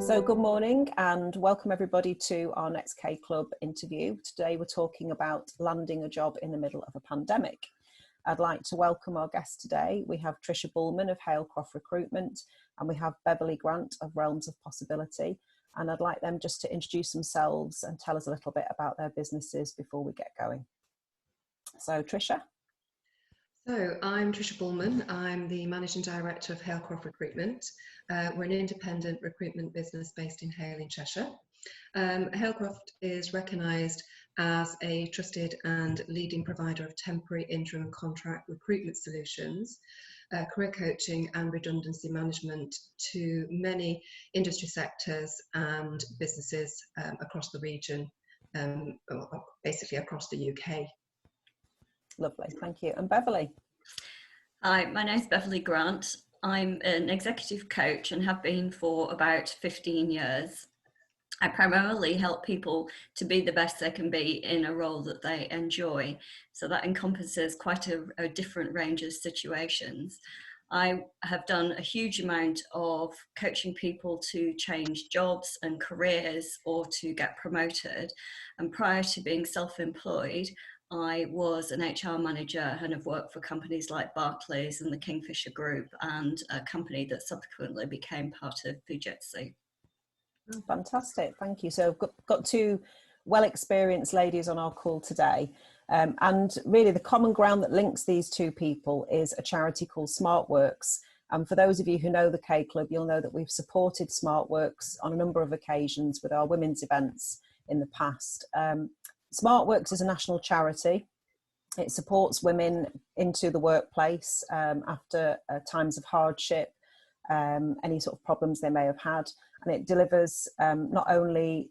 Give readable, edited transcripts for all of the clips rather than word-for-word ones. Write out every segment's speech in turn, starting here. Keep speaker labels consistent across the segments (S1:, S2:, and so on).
S1: So good morning and welcome everybody to our next K Club interview. Today we're talking about landing a job in the middle of a pandemic. I'd like to welcome our guests today. We have Tricia Bullman of Halecroft Recruitment and we have Beverley Grant of Realms of Possibility. And I'd like them just to introduce themselves and tell us a little bit about their businesses before we get going. So Tricia.
S2: So I'm Tricia Bullman. I'm the Managing Director of Halecroft Recruitment. We're an independent recruitment business based in Hale in Cheshire. Halecroft is recognised as a trusted and leading provider of temporary, interim and contract recruitment solutions, career coaching and redundancy management to many industry sectors and businesses across the region, basically across the UK.
S1: Lovely, thank you. And Beverley?
S3: Hi, my name's Beverley Grant. I'm an executive coach and have been for about 15 years. I primarily help people to be the best they can be in a role that they enjoy. So that encompasses quite a different range of situations. I have done a huge amount of coaching people to change jobs and careers or to get promoted. And prior to being self-employed, I was an HR manager and have worked for companies like Barclays and the Kingfisher Group and a company that subsequently became part of Fujitsu.
S1: Oh, fantastic, thank you. So I've got two well-experienced ladies on our call today. And really the common ground that links these two people is a charity called SmartWorks. And for those of you who know the K Club, you'll know that we've supported SmartWorks on a number of occasions with our women's events in the past. SmartWorks is a national charity. It supports women into the workplace after times of hardship, any sort of problems they may have had. And it delivers not only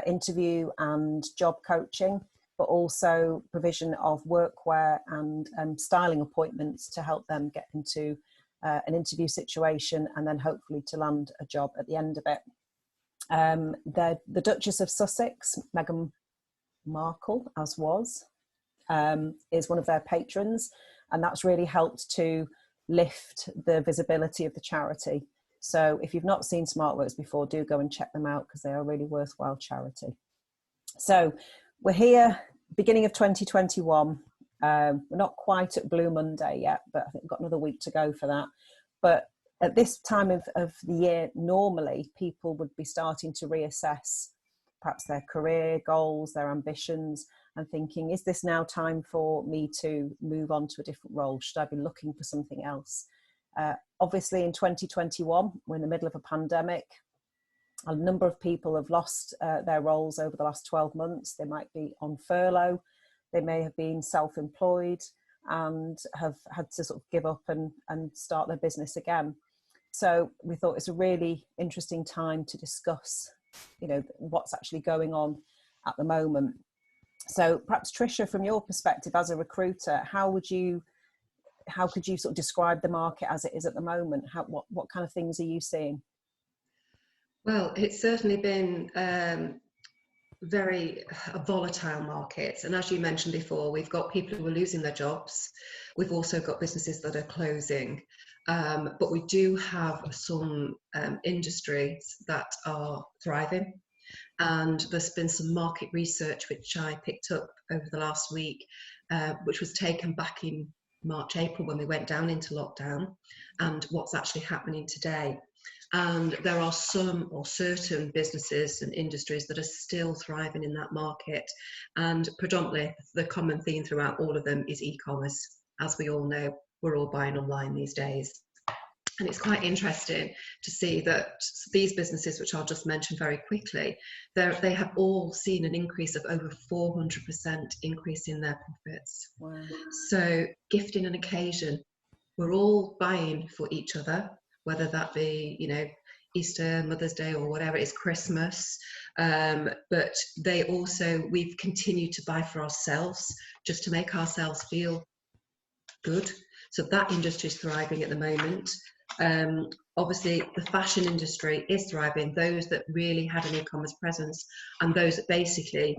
S1: interview and job coaching, but also provision of workwear and styling appointments to help them get into an interview situation and then hopefully to land a job at the end of it. The Duchess of Sussex, Meghan Markle, is one of their patrons, and that's really helped to lift the visibility of the charity. So if you've not seen SmartWorks before, do go and check them out because they are a really worthwhile charity. So we're here beginning of 2021. We're not quite at Blue Monday yet, but I think we've got another week to go for that. But at this time of the year, normally people would be starting to reassess perhaps their career goals, their ambitions, and thinking, is this now time for me to move on to a different role? Should I be looking for something else? Obviously in 2021, we're in the middle of a pandemic. A number of people have lost their roles over the last 12 months. They might be on furlough. They may have been self-employed and have had to sort of give up and start their business again. So we thought it's a really interesting time to discuss, you know, what's actually going on at the moment. So perhaps Tricia, from your perspective as a recruiter, how could you sort of describe the market as it is at the moment? What kind of things are you seeing?
S2: Well, it's certainly been very volatile market. And as you mentioned before, we've got people who are losing their jobs. We've also got businesses that are closing. But we do have some industries that are thriving. And there's been some market research which I picked up over the last week, which was taken back in March, April when we went down into lockdown, and what's actually happening today. And there are some or certain businesses and industries that are still thriving in that market. And predominantly the common theme throughout all of them is e-commerce. As we all know, we're all buying online these days. And it's quite interesting to see that these businesses, which I'll just mention very quickly, they have all seen an increase of over 400% increase in their profits.
S1: Wow.
S2: So gifting an occasion, we're all buying for each other, whether that be, you know, Easter, Mother's Day, or whatever it is, Christmas. But we've continued to buy for ourselves just to make ourselves feel good. So that industry is thriving at the moment. Obviously the fashion industry is thriving, those that really had an e-commerce presence and those that basically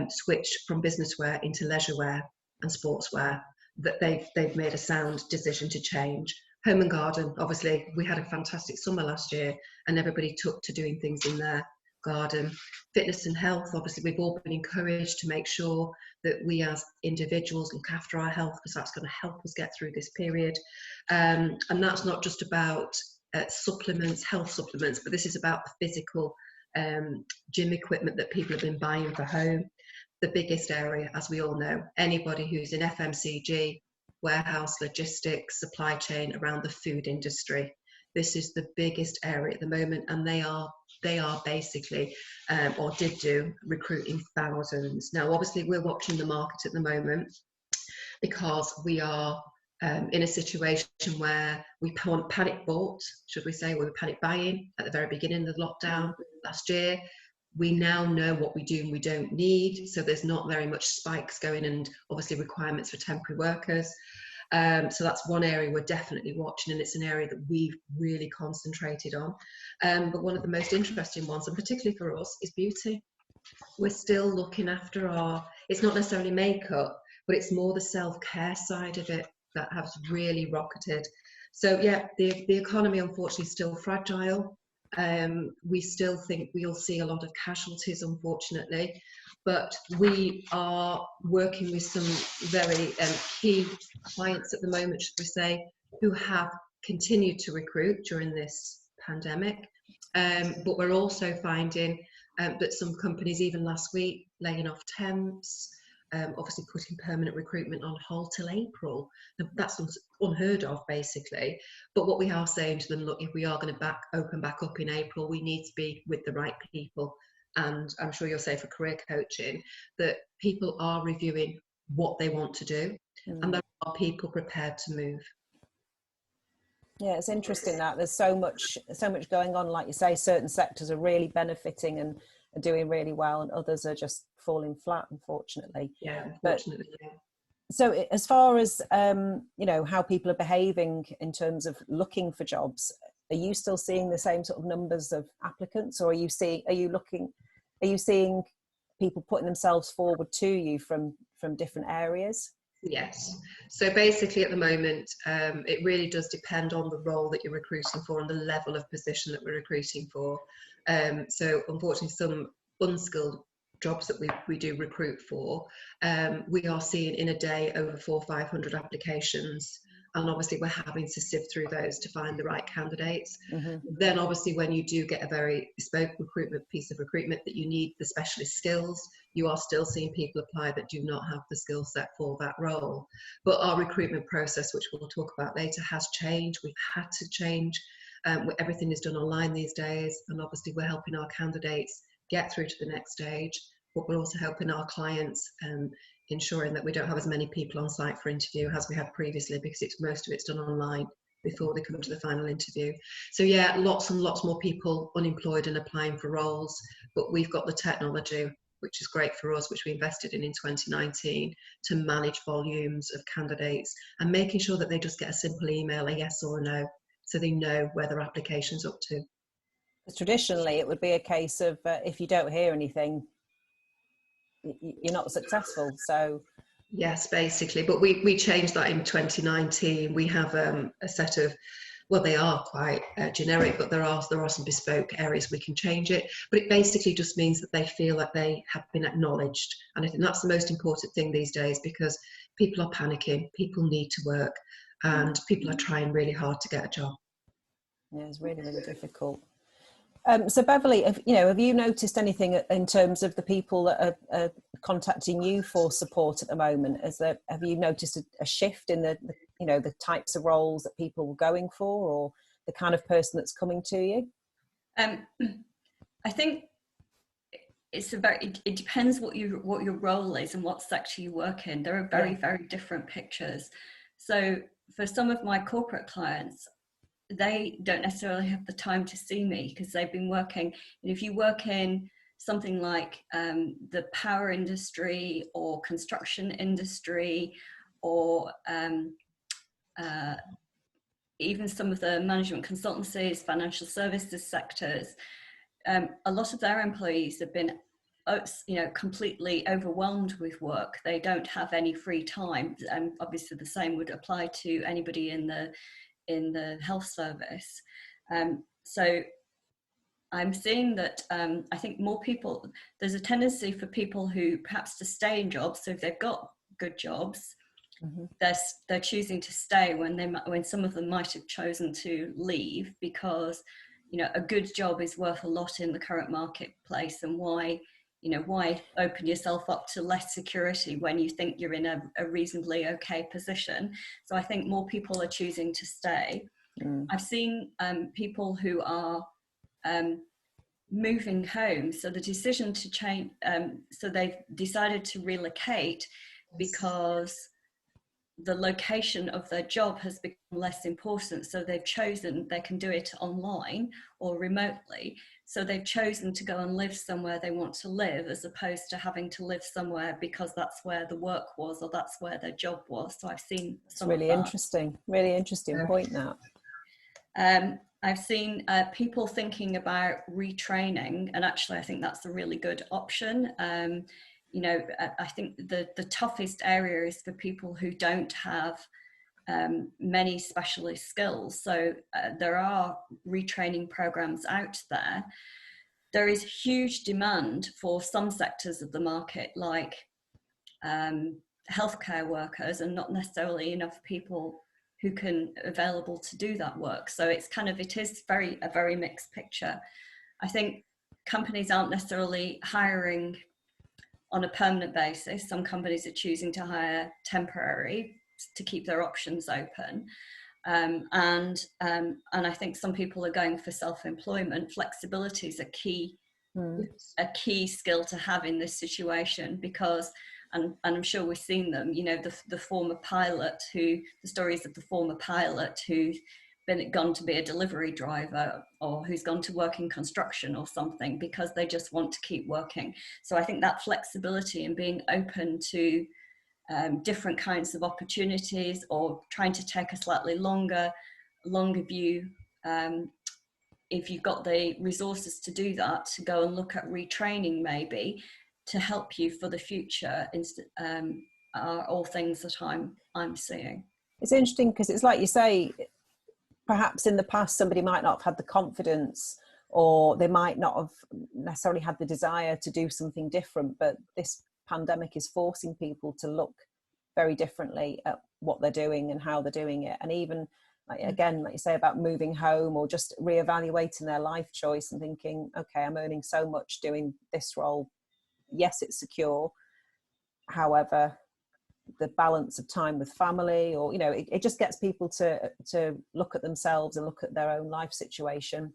S2: switched from business wear into leisure wear and sportswear, that they've made a sound decision to change. Home and garden, obviously, we had a fantastic summer last year and everybody took to doing things in their garden. Fitness and health, obviously, we've all been encouraged to make sure that we as individuals look after our health, because that's going to help us get through this period. And that's not just about supplements, health supplements, but this is about the physical gym equipment that people have been buying for home. The biggest area, as we all know, anybody who's in FMCG, warehouse, logistics, supply chain, around the food industry. This is the biggest area at the moment, and they are basically, or did do, recruiting thousands. Now, obviously, we're watching the market at the moment because we are in a situation where we panic bought, should we say, we were panic buying at the very beginning of the lockdown last year. We now know what we do and we don't need, so there's not very much spikes going, and obviously requirements for temporary workers. So that's one area we're definitely watching, and it's an area that we've really concentrated on. But one of the most interesting ones, and particularly for us, is beauty. We're still looking after it's not necessarily makeup, but it's more the self-care side of it that has really rocketed. So yeah, the economy unfortunately is still fragile. We still think we'll see a lot of casualties, unfortunately, but we are working with some very key clients at the moment, should we say, who have continued to recruit during this pandemic. But we're also finding that some companies, even last week, laying off temps, obviously putting permanent recruitment on hold till April. That's unheard of, basically. But what we are saying to them, look, if we are going to open back up in April, we need to be with the right people. And I'm sure you'll say for career coaching that people are reviewing what they want to do, and there are people prepared to move.
S1: Yeah, it's interesting that there's so much going on. Like you say, certain sectors are really benefiting and are doing really well, and others are just falling flat, unfortunately.
S2: Yeah, unfortunately.
S1: So as far as how people are behaving in terms of looking for jobs, are you still seeing the same sort of numbers of applicants, or are you seeing people putting themselves forward to you from different areas?
S2: Yes. So basically at the moment, it really does depend on the role that you're recruiting for and the level of position that we're recruiting for. So unfortunately, some unskilled jobs that we do recruit for, we are seeing in a day over 400 or 500 applications. And obviously we're having to sift through those to find the right candidates. Then obviously when you do get a very bespoke piece of recruitment that you need the specialist skills, you are still seeing people apply that do not have the skill set for that role. But our recruitment process, which we'll talk about later, has changed. We've had to change. Everything is done online these days, and obviously we're helping our candidates get through to the next stage, but we're also helping our clients ensuring that we don't have as many people on site for interview as we had previously, because most of it's done online before they come to the final interview. So yeah, lots and lots more people unemployed and applying for roles, but we've got the technology, which is great for us, which we invested in 2019, to manage volumes of candidates and making sure that they just get a simple email, a yes or a no, so they know where their application's up to.
S1: Traditionally, it would be a case of if you don't hear anything, you're not successful. So
S2: yes, basically, but we changed that in 2019. We have a set of, well, they are quite generic, but there are some bespoke areas we can change it. But it basically just means that they feel that they have been acknowledged, and I think that's the most important thing these days, because people are panicking, people need to work, and people are trying really hard to get a job.
S1: Yeah, it's really, really difficult. So Beverley, have you noticed anything in terms of the people that are contacting you for support at the moment? Have you noticed a shift in the types of roles that people are going for, or the kind of person that's coming to you?
S3: I think it depends what your role is and what sector you work in. There are very, very different pictures. So for some of my corporate clients, they don't necessarily have the time to see me because they've been working. And if you work in something like the power industry or construction industry, or even some of the management consultancies, financial services sectors, a lot of their employees have been completely overwhelmed with work. They don't have any free time, and obviously the same would apply to anybody in the in the health service. So I'm seeing that I think more people, there's a tendency for people who perhaps to stay in jobs. So if they've got good jobs, they're choosing to stay when some of them might have chosen to leave, because, you know, a good job is worth a lot in the current marketplace. And why open yourself up to less security when you think you're in a reasonably okay position? So I think more people are choosing to stay. I've seen people who are moving home. So the decision to change, so they've decided to relocate because the location of their job has become less important. So they've chosen, they can do it online or remotely. So they've chosen to go and live somewhere they want to live, as opposed to having to live somewhere because that's where the work was or that's where their job was. So I've seen some
S1: really
S3: of that.
S1: really interesting point now.
S3: I've seen people thinking about retraining, and actually I think that's a really good option. You know, I think the toughest area is for people who don't have many specialist skills. So there are retraining programs out there. There is huge demand for some sectors of the market, like healthcare workers, and not necessarily enough people who can available to do that work. So it's kind of, it is a very mixed picture. I think companies aren't necessarily hiring on a permanent basis. Some companies are choosing to hire temporary to keep their options open. And I think some people are going for self-employment. Flexibility is a key skill to have in this situation, because, and I'm sure we've seen them, you know, the former pilot the stories of the former pilot who's gone to be a delivery driver, or who's gone to work in construction or something, because they just want to keep working. So I think that flexibility and being open to different kinds of opportunities, or trying to take a slightly longer view, if you've got the resources to do that, to go and look at retraining maybe to help you for the future, are all things that I'm seeing.
S1: It's interesting because it's like you say, perhaps in the past somebody might not have had the confidence, or they might not have necessarily had the desire to do something different, but this pandemic is forcing people to look very differently at what they're doing and how they're doing it. And even again, like you say, about moving home, or just reevaluating their life choice and thinking, okay, I'm earning so much doing this role. Yes, it's secure. However, the balance of time with family, or, you know, it just gets people to look at themselves and look at their own life situation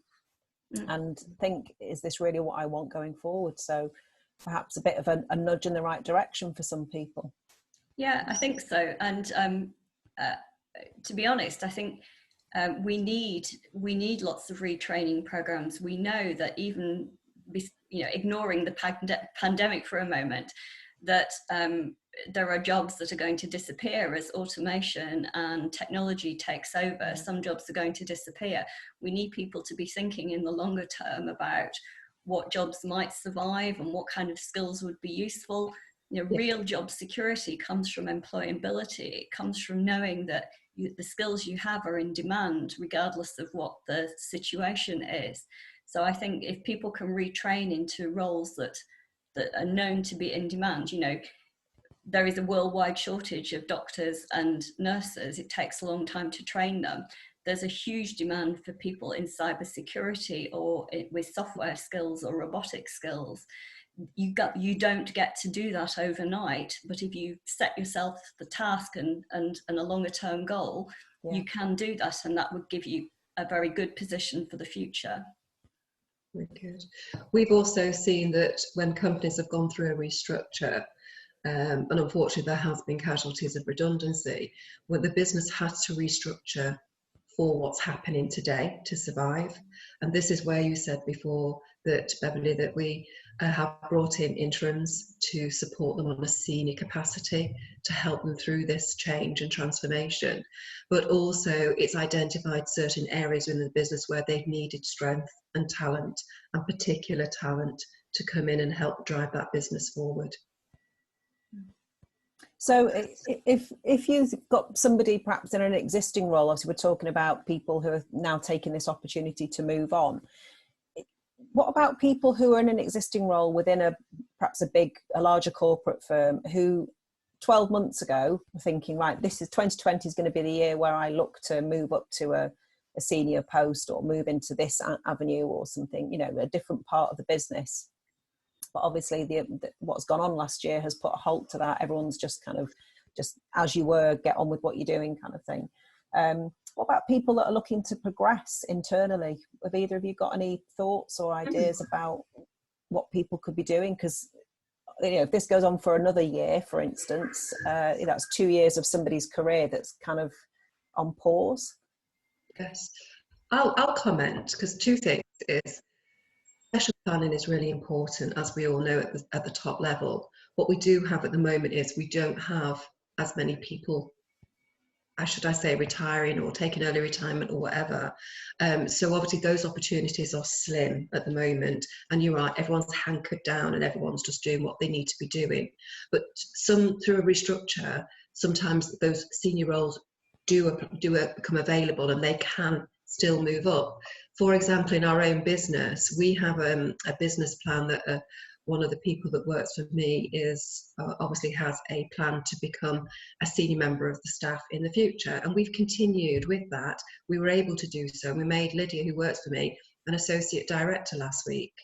S1: and think, is this really what I want going forward? So perhaps a bit of a nudge in the right direction for some people.
S3: Yeah, I think so. And to be honest, I think we need lots of retraining programs. We know that, even, you know, ignoring the pandemic for a moment, that there are jobs that are going to disappear as automation and technology takes over. Some jobs are going to disappear. We need people to be thinking in the longer term about what jobs might survive and what kind of skills would be useful. You know, real job security comes from employability. It comes from knowing that the skills you have are in demand, regardless of what the situation is. So I think if people can retrain into roles that are known to be in demand, you know, there is a worldwide shortage of doctors and nurses. It takes a long time to train them. There's a huge demand for people in cybersecurity, or with software skills or robotic skills. You don't get to do that overnight, but if you set yourself the task and a longer term goal, you can do that, and that would give you a very good position for the future.
S2: Very good. We've also seen that when companies have gone through a restructure, and unfortunately there has been casualties of redundancy, where the business has to restructure for what's happening today to survive. And this is where you said before that, Beverley, that we have brought in interims to support them on a senior capacity to help them through this change and transformation. But also it's identified certain areas in the business where they've needed strength and talent, and particular talent, to come in and help drive that business forward.
S1: So if you've got somebody perhaps in an existing role, obviously we're talking about people who are now taking this opportunity to move on. What about people who are in an existing role within perhaps a larger corporate firm who 12 months ago were thinking, right, this is 2020 is going to be the year where I look to move up to a senior post or move into this avenue or something, you know, a different part of the business. But obviously what's gone on last year has put a halt to that. Everyone's just kind of just as you were, get on with what you're doing kind of thing. What about people that are looking to progress internally? Have either of you got any thoughts or ideas about what people could be doing? Because, you know, if this goes on for another year, for instance, that's 2 years of somebody's career that's kind of on pause.
S2: Yes, I'll comment, because two things is succession planning is really important, as we all know at the top level. What we do have at the moment is we don't have as many people, should I say, retiring or taking early retirement or whatever. So obviously those opportunities are slim at the moment, and you're right, everyone's hankered down and everyone's just doing what they need to be doing. But through a restructure, sometimes those senior roles do become available and they can still move up. For example, in our own business, we have a business plan that one of the people that works for me is obviously has a plan to become a senior member of the staff in the future, and we've continued with that. We were able to do so. We made Lydia, who works for me, an associate director last week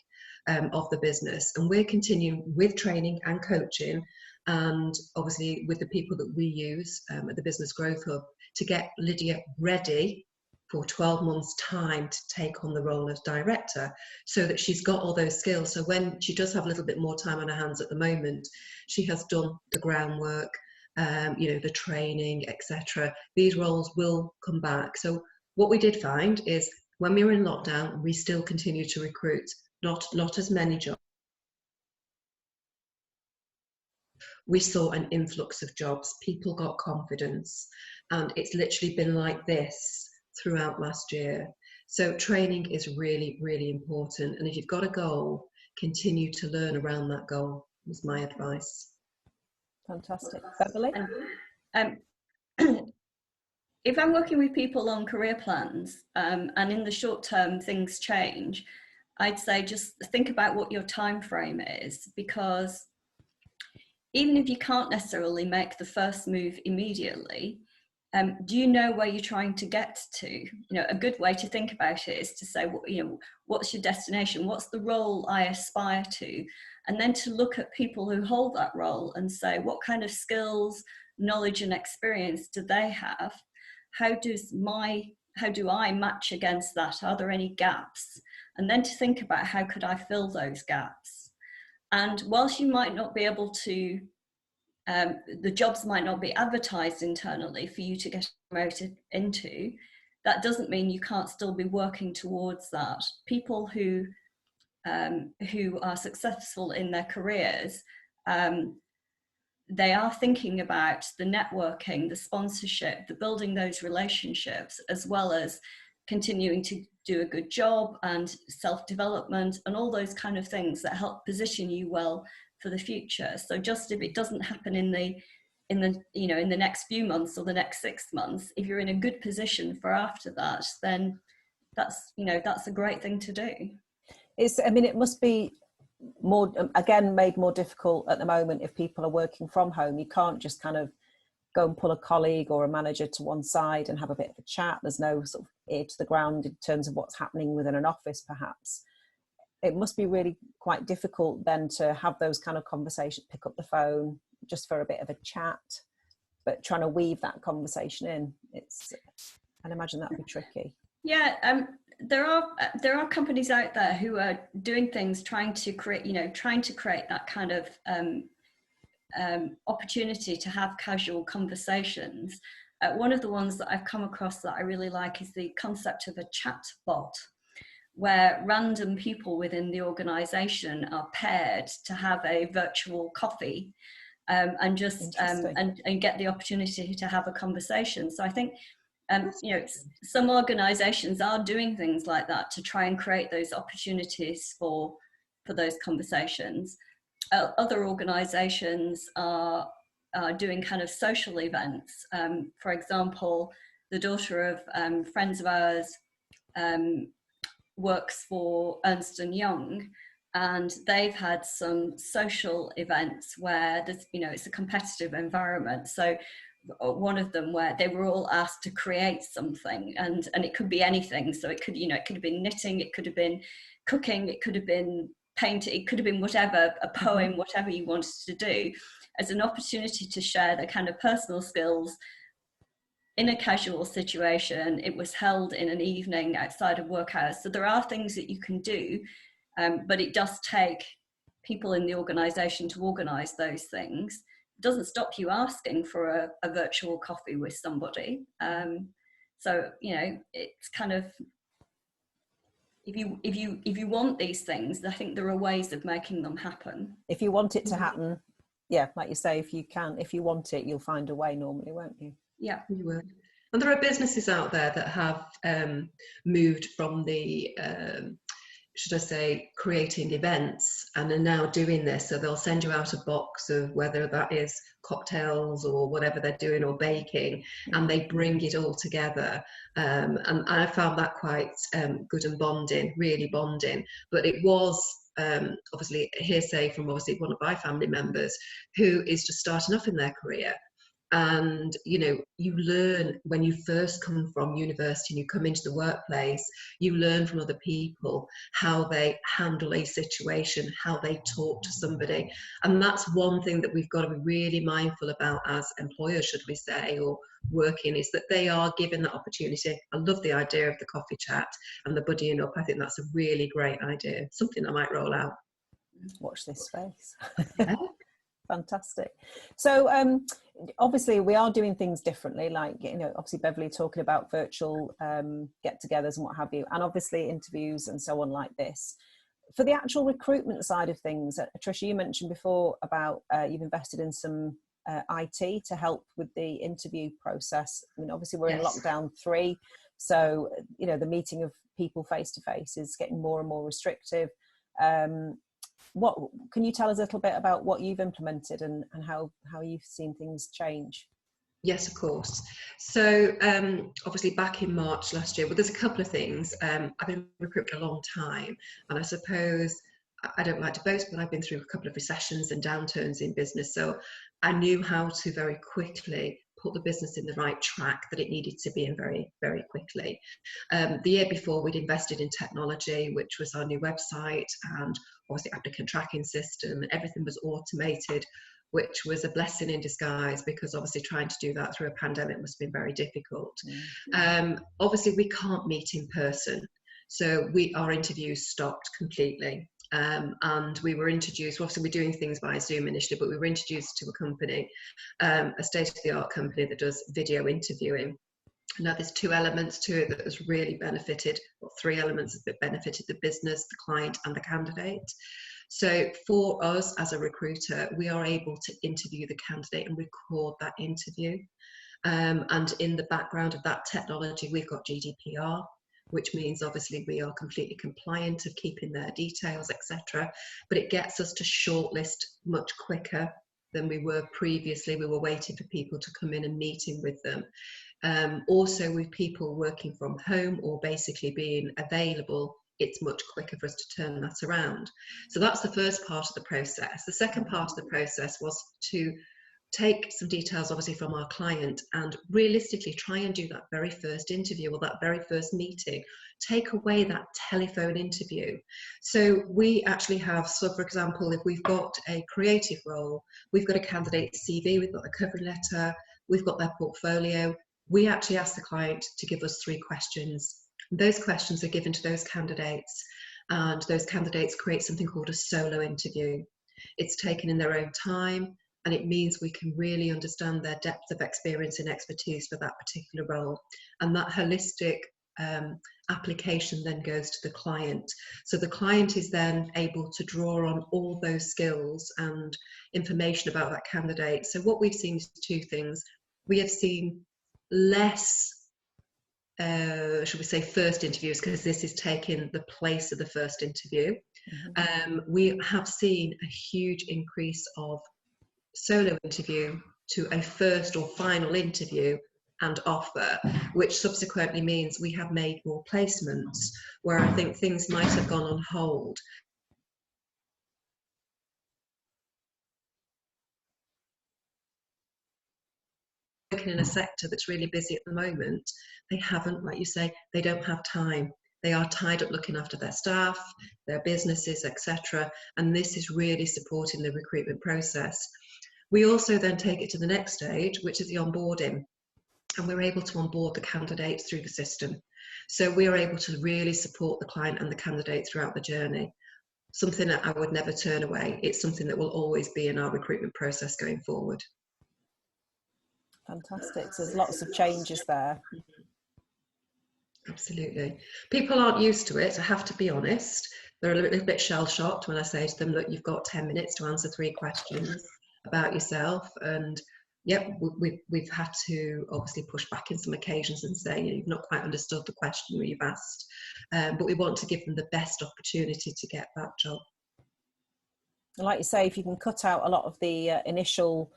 S2: of the business, and we're continuing with training and coaching, and obviously with the people that we use at the Business Growth Hub to get Lydia ready for 12 months' time to take on the role of director, so that she's got all those skills. So when she does have a little bit more time on her hands at the moment, she has done the groundwork, the training, etc. These roles will come back. So what we did find is when we were in lockdown, we still continued to recruit, not as many jobs. We saw an influx of jobs. People got confidence, and it's literally been like this throughout last year. So training is really, really important. And if you've got a goal, continue to learn around that goal, is my advice.
S1: Fantastic. Beverley?
S3: If I'm working with people on career plans, and in the short term things change, I'd say just think about what your time frame is, because even if you can't necessarily make the first move immediately, do you know where you're trying to get to? You know, a good way to think about it is to say, what's your destination? What's the role I aspire to? And then to look at people who hold that role and say, what kind of skills, knowledge and experience do they have? How do I match against that? Are there any gaps? And then to think about how could I fill those gaps? And whilst you might not be able to, the jobs might not be advertised internally for you to get promoted into, that doesn't mean you can't still be working towards that. People who are successful in their careers, they are thinking about the networking, the sponsorship, the building those relationships, as well as continuing to do a good job and self-development and all those kind of things that help position you well for the future. So just if it doesn't happen in the next few months or the next 6 months, if you're in a good position for after that, then that's a great thing to do.
S1: It must be more, again, made more difficult at the moment if people are working from home. You can't just kind of go and pull a colleague or a manager to one side and have a bit of a chat. There's no sort of ear to the ground in terms of what's happening within an office, perhaps. It must be really quite difficult then to have those kind of conversations, pick up the phone just for a bit of a chat, but trying to weave that conversation in, I'd imagine that'd be tricky.
S3: Yeah, there are companies out there who are doing things trying to create that kind of opportunity to have casual conversations. One of the ones that I've come across that I really like is the concept of a chat bot, where random people within the organisation are paired to have a virtual coffee and just and get the opportunity to have a conversation. So I think some organisations are doing things like that to try and create those opportunities for those conversations. Other organisations are are doing kind of social events. For example, the daughter of friends of ours works for Ernst & Young, and they've had some social events where there's, you know, it's a competitive environment. So one of them where they were all asked to create something, and it could be anything. So it could, you know, it could have been knitting, it could have been cooking, it could have been painting, it could have been whatever, a poem, whatever you wanted to do, as an opportunity to share their kind of personal skills in a casual situation. It was held in an evening outside of work hours. So there are things that you can do, but it does take people in the organisation to organise those things. It doesn't stop you asking for a virtual coffee with somebody. So, you know, it's kind of, if you want these things, I think there are ways of making them happen.
S1: If you want it to happen, yeah, like you say, if you want it, you'll find a way normally, won't you?
S3: Yeah,
S2: you will. And there are businesses out there that have moved from the should I say, creating events, and are now doing this. So they'll send you out a box of whether that is cocktails or whatever they're doing, or baking, and they bring it all together. And I found that quite good and bonding, really bonding. But it was obviously hearsay from obviously one of my family members who is just starting off in their career. And, you know, you learn when you first come from university and you come into the workplace, you learn from other people how they handle a situation, how they talk to somebody. And that's one thing that we've got to be really mindful about as employers, should we say, or working, is that they are given that opportunity. I love the idea of the coffee chat and the buddying up. I think that's a really great idea, something I might roll out.
S1: Watch this space.
S2: Yeah.
S1: Fantastic. So obviously we are doing things differently, like, you know, obviously Beverley talking about virtual get-togethers and what have you, and obviously interviews and so on like this. For the actual recruitment side of things, Tricia, you mentioned before about you've invested in some IT to help with the interview process. I mean, obviously we're in lockdown 3, so, you know, the meeting of people face to face is getting more and more restrictive. What can you tell us a little bit about what you've implemented and how you've seen things change?
S2: Yes, of course. So obviously back in March last year, well, there's a couple of things. I've been recruiting a long time, and I suppose, I don't like to boast, but I've been through a couple of recessions and downturns in business. So I knew how to very quickly put the business in the right track that it needed to be in very, very quickly. The year before, we'd invested in technology, which was our new website and obviously applicant tracking system. Everything was automated, which was a blessing in disguise, because obviously trying to do that through a pandemic must have been very difficult. Obviously we can't meet in person, so our interviews stopped completely. And we were introduced, obviously we're doing things by Zoom initially, but we were introduced to a company, a state-of-the-art company that does video interviewing. Now there's 2 elements to it that has really benefited, or 3 elements that benefited the business, the client and the candidate. So for us as a recruiter, we are able to interview the candidate and record that interview. And in the background of that technology, we've got GDPR, which means obviously we are completely compliant of keeping their details, etc. But it gets us to shortlist much quicker than we were previously. We were waiting for people to come in and meeting with them. Also with people working from home or basically being available, it's much quicker for us to turn that around. So that's the first part of the process. The second part of the process was to take some details obviously from our client and realistically try and do that very first interview or that very first meeting. Take away that telephone interview. So we actually have, so for example, if we've got a creative role, we've got a candidate CV, we've got the cover letter, we've got their portfolio, we actually ask the client to give us 3 questions. Those questions are given to those candidates, and those candidates create something called a solo interview. It's taken in their own time, and it means we can really understand their depth of experience and expertise for that particular role. And that holistic application then goes to the client. So the client is then able to draw on all those skills and information about that candidate. So what we've seen is 2 things. We have seen less, should we say, first interviews, because this is taking the place of the first interview. We have seen a huge increase of solo interview to a first or final interview and offer, which subsequently means we have made more placements where I think things might have gone on hold. Working in a sector that's really busy at the moment, they haven't, like you say, they don't have time. They are tied up looking after their staff, their businesses, etc. And this is really supporting the recruitment process. We also then take it to the next stage, which is the onboarding. And we're able to onboard the candidates through the system. So we are able to really support the client and the candidate throughout the journey. Something that I would never turn away. It's something that will always be in our recruitment process going forward.
S1: Fantastic. So there's lots of changes there.
S2: Absolutely. People aren't used to it, I have to be honest. They're a little bit shell-shocked when I say to them, look, you've got 10 minutes to answer 3 questions about yourself. And yep, we've had to obviously push back in some occasions and say, you've not quite understood the question you've asked. But we want to give them the best opportunity to get that job.
S1: Like you say, if you can cut out a lot of the initial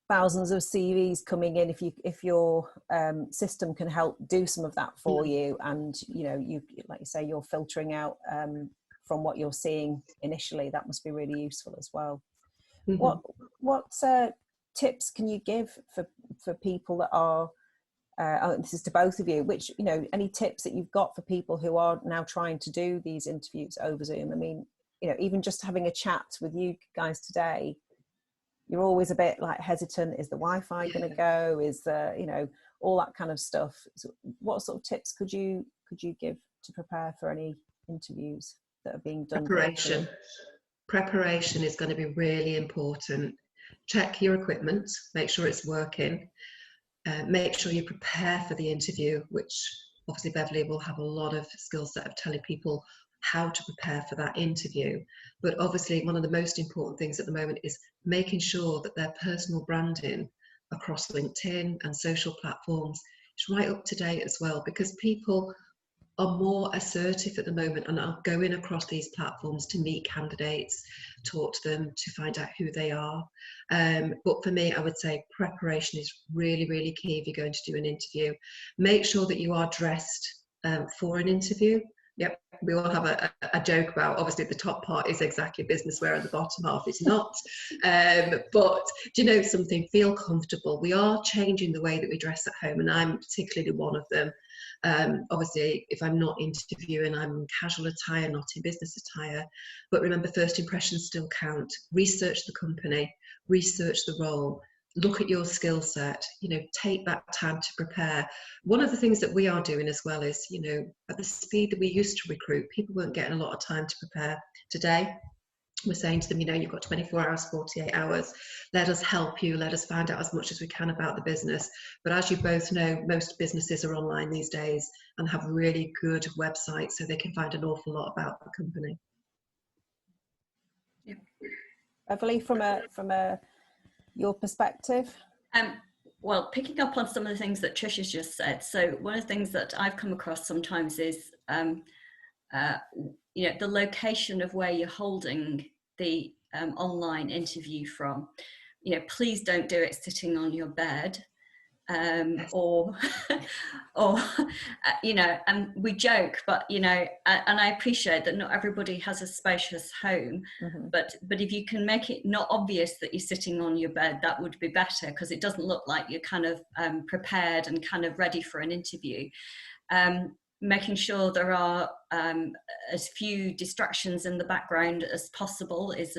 S1: thousands of CVs coming in, if your system can help do some of that for you, and you like you say, you're filtering out from what you're seeing initially, that must be really useful as well. What tips can you give for people that are this is to both of you, which any tips that you've got for people who are now trying to do these interviews over Zoom? I mean, even just having a chat with you guys today, you're always a bit like hesitant. Is the Wi-Fi going to go? Is all that kind of stuff? So what sort of tips could you give to prepare for any interviews that are being done?
S2: Preparation is going to be really important. Check your equipment, make sure it's working. Make sure you prepare for the interview, which obviously Beverley will have a lot of skill set of telling people how to prepare for that interview. But obviously one of the most important things at the moment is making sure that their personal branding across LinkedIn and social platforms is right up to date as well, because people are more assertive at the moment and are going across these platforms to meet candidates, talk to them, to find out who they are. But for me, I would say preparation is really, really key if you're going to do an interview. Make sure that you are dressed for an interview. Yep, we all have a joke about, obviously the top part is exactly business wear and the bottom half is not. But do you know something? Feel comfortable. We are changing the way that we dress at home, and I'm particularly one of them. Obviously, if I'm not interviewing, I'm in casual attire, not in business attire. But remember, first impressions still count. Research the company, research the role. Look at your skill set, take that time to prepare. One of the things that we are doing as well is, at the speed that we used to recruit, people weren't getting a lot of time to prepare. Today, we're saying to them, you've got 24 hours, 48 hours. Let us help you. Let us find out as much as we can about the business. But as you both know, most businesses are online these days and have really good websites, so they can find an awful lot about the company.
S1: Yeah. Beverley, from your perspective?
S3: Well, picking up on some of the things that Tricia's just said. So one of the things that I've come across sometimes is, the location of where you're holding the online interview from. Please don't do it sitting on your bed. Or and we joke, but and I appreciate that not everybody has a spacious home, but if you can make it not obvious that you're sitting on your bed, that would be better, because it doesn't look like you're kind of prepared and kind of ready for an interview. Making sure there are as few distractions in the background as possible is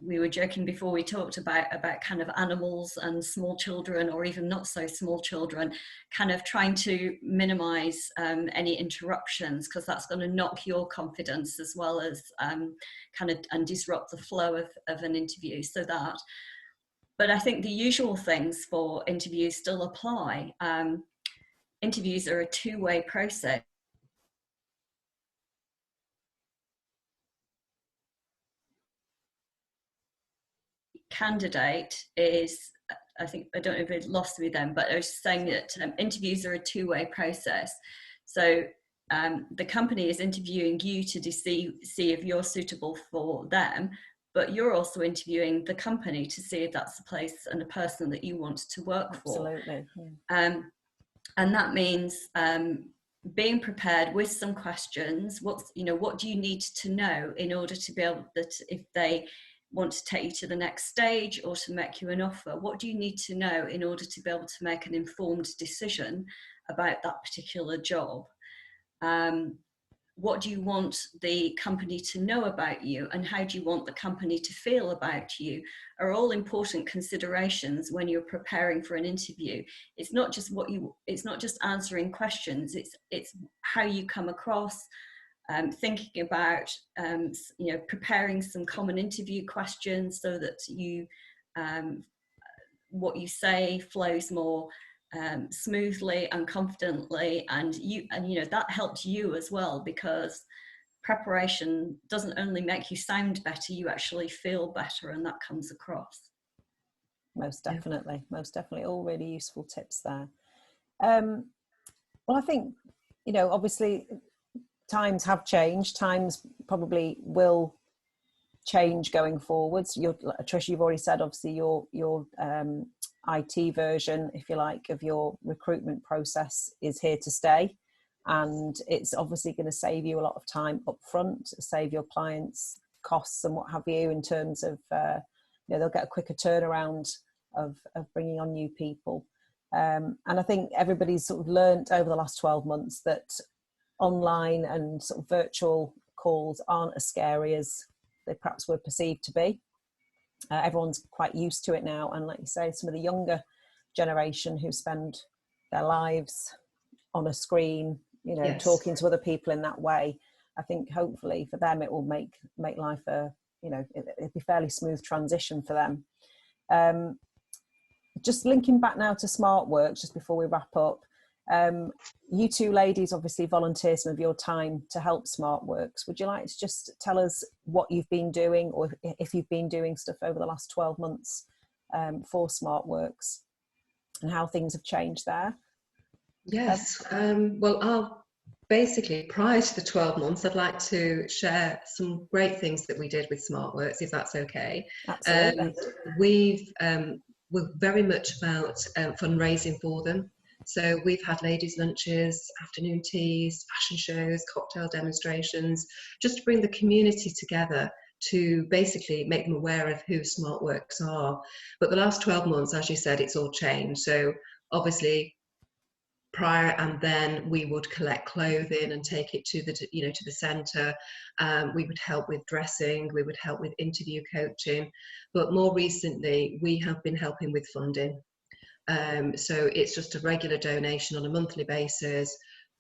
S3: we were joking before we talked about kind of animals and small children, or even not so small children, kind of trying to minimize any interruptions, because that's going to knock your confidence as well as and disrupt the flow of an interview. But I think the usual things for interviews still apply. Interviews are a two-way process. Candidate is, I don't know if it lost me then, but I was saying that interviews are a two-way process. So the company is interviewing you to see if you're suitable for them, but you're also interviewing the company to see if that's the place and a person that you want to work for.
S1: Absolutely.
S3: And that means being prepared with some questions. What do you need to know in order to be able that if they want to take you to the next stage or to make you an offer, what do you need to know in order to be able to make an informed decision about that particular job? What do you want the company to know about you, and how do you want the company to feel about you, are all important considerations when you're preparing for an interview. It's not just it's not just answering questions, it's how you come across, thinking about preparing some common interview questions so that you what you say flows more smoothly and confidently, and that helps you as well, because preparation doesn't only make you sound better, you actually feel better, and that comes across.
S1: Most definitely, all really useful tips there. Well, I think obviously times have changed, times probably will change going forwards. Tricia, you've already said obviously your IT version, if you like, of your recruitment process is here to stay, and it's obviously going to save you a lot of time up front, save your clients costs and what have you, in terms of they'll get a quicker turnaround of bringing on new people, and I think everybody's sort of learnt over the last 12 months that online and sort of virtual calls aren't as scary as they perhaps were perceived to be. Everyone's quite used to it now, and like you say, some of the younger generation who spend their lives on a screen,
S2: Yes.
S1: talking to other people in that way, I think hopefully for them it will make life it'd be fairly smooth transition for them. Just linking back now to SmartWorks, just before we wrap up, you two ladies obviously volunteer some of your time to help SmartWorks. Would you like to just tell us what you've been doing, or if you've been doing stuff over the last 12 months for SmartWorks, and how things have changed there?
S2: Yes. Well, basically, prior to the 12 months, I'd like to share some great things that we did with SmartWorks, if that's okay.
S1: Absolutely.
S2: We're very much about fundraising for them. So we've had ladies' lunches, afternoon teas, fashion shows, cocktail demonstrations, just to bring the community together to basically make them aware of who SmartWorks are. But the last 12 months, as you said, it's all changed. So obviously, prior and then we would collect clothing and take it to the centre. We would help with dressing, we would help with interview coaching, but more recently we have been helping with funding. So it's just a regular donation on a monthly basis,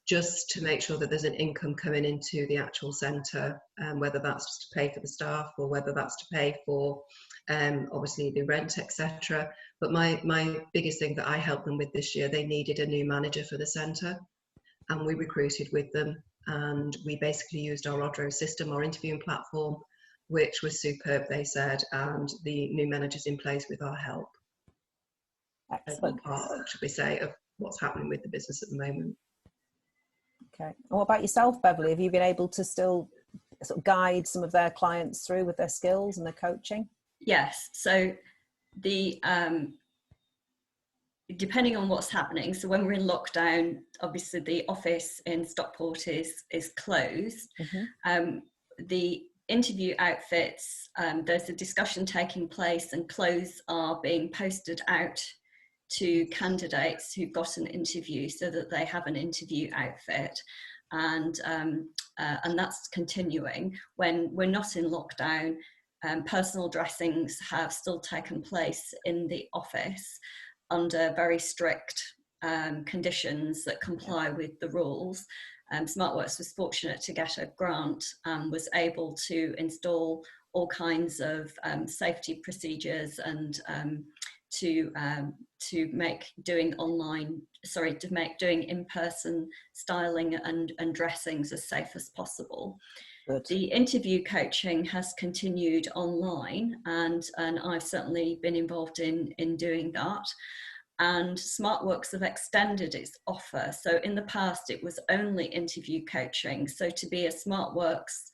S2: just to make sure that there's an income coming into the actual centre, whether that's just to pay for the staff or whether that's to pay for obviously the rent, etc. But my biggest thing that I helped them with this year, they needed a new manager for the centre, and we recruited with them, and we basically used our Odro system, our interviewing platform, which was superb, they said, and the new manager's in place with our help.
S1: Excellent.
S2: Part, should we say, of what's happening with the business at the moment.
S1: Okay. And what about yourself, Beverley? Have you been able to still sort of guide some of their clients through with their skills and their coaching?
S3: Yes. So the depending on what's happening, so when we're in lockdown, obviously the office in Stockport is closed. Mm-hmm. The interview outfits, there's a discussion taking place, and clothes are being posted out to candidates who've got an interview so that they have an interview outfit, and that's continuing. When we're not in lockdown, personal dressings have still taken place in the office under very strict conditions that comply with the rules. SmartWorks was fortunate to get a grant and was able to install all kinds of safety procedures and to make doing in-person styling and dressings as safe as possible.
S1: Good.
S3: The interview coaching has continued online, and I've certainly been involved in doing that. And SmartWorks have extended its offer. So in the past, it was only interview coaching. So to be a SmartWorks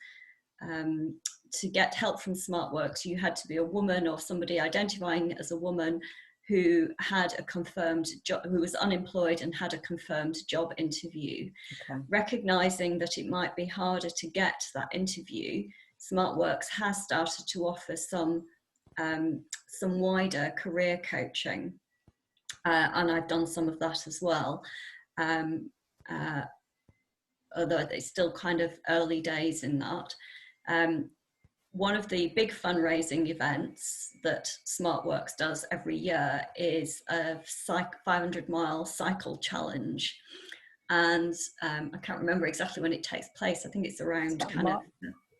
S3: to get help from SmartWorks, you had to be a woman or somebody identifying as a woman who had a confirmed job, who was unemployed and had a confirmed job interview.
S1: Okay.
S3: Recognizing that it might be harder to get that interview, SmartWorks has started to offer some wider career coaching, and I've done some of that as well. Although it's still kind of early days in that. One of the big fundraising events that SmartWorks does every year is a 500-mile cycle challenge. And I can't remember exactly when it takes place. I think it's around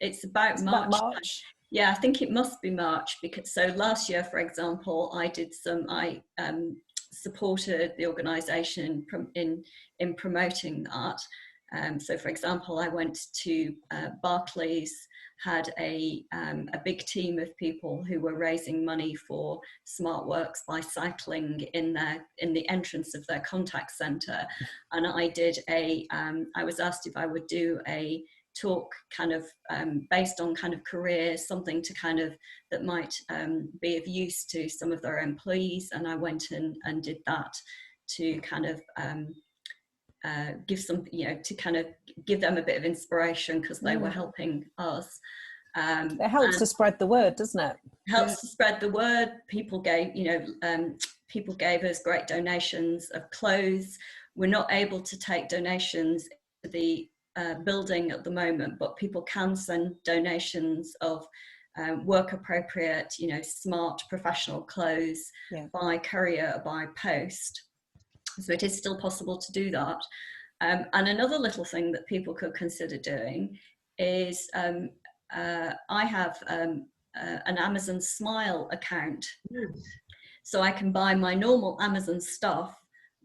S3: it's about March. Yeah, I think it must be March, because so last year, for example, I supported the organisation in promoting that. So, for example, I went to Barclays, had a big team of people who were raising money for SmartWorks by cycling in the entrance of their contact centre, and I was asked if I would do a talk kind of based on kind of careers, something to kind of that might be of use to some of their employees, and I went and did that to kind of give some, to kind of give them a bit of inspiration, because they were helping us.
S1: It helps to spread the word, doesn't it?
S3: Helps to spread the word. People gave us great donations of clothes. We're not able to take donations to the building at the moment, but people can send donations of work appropriate, smart professional clothes by courier or by post. So it is still possible to do that. And another little thing that people could consider doing is I have an Amazon Smile account. So I can buy my normal Amazon stuff,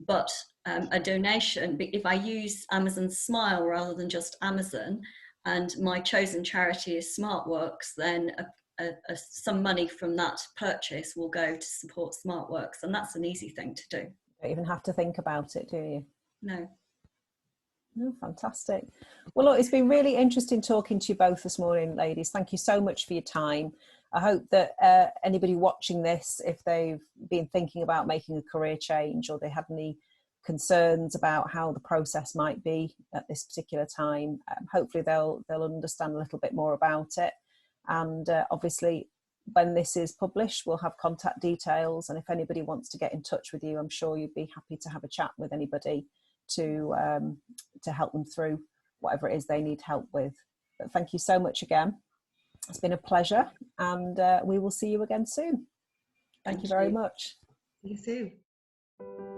S3: but a donation, if I use Amazon Smile rather than just Amazon, and my chosen charity is SmartWorks, then some money from that purchase will go to support SmartWorks, and that's an easy thing to do.
S1: You don't even have to think about it, do you?
S3: No.
S1: Oh, fantastic. Well, look, it's been really interesting talking to you both this morning, ladies. Thank you so much for your time. I hope that anybody watching this, if they've been thinking about making a career change, or they have any concerns about how the process might be at this particular time, hopefully they'll understand a little bit more about it. And obviously, when this is published, we'll have contact details, and if anybody wants to get in touch with you, I'm sure you'd be happy to have a chat with anybody to help them through whatever it is they need help with. But thank you so much again. It's been a pleasure, and we will see you again soon. Thank you very much.
S2: See you soon.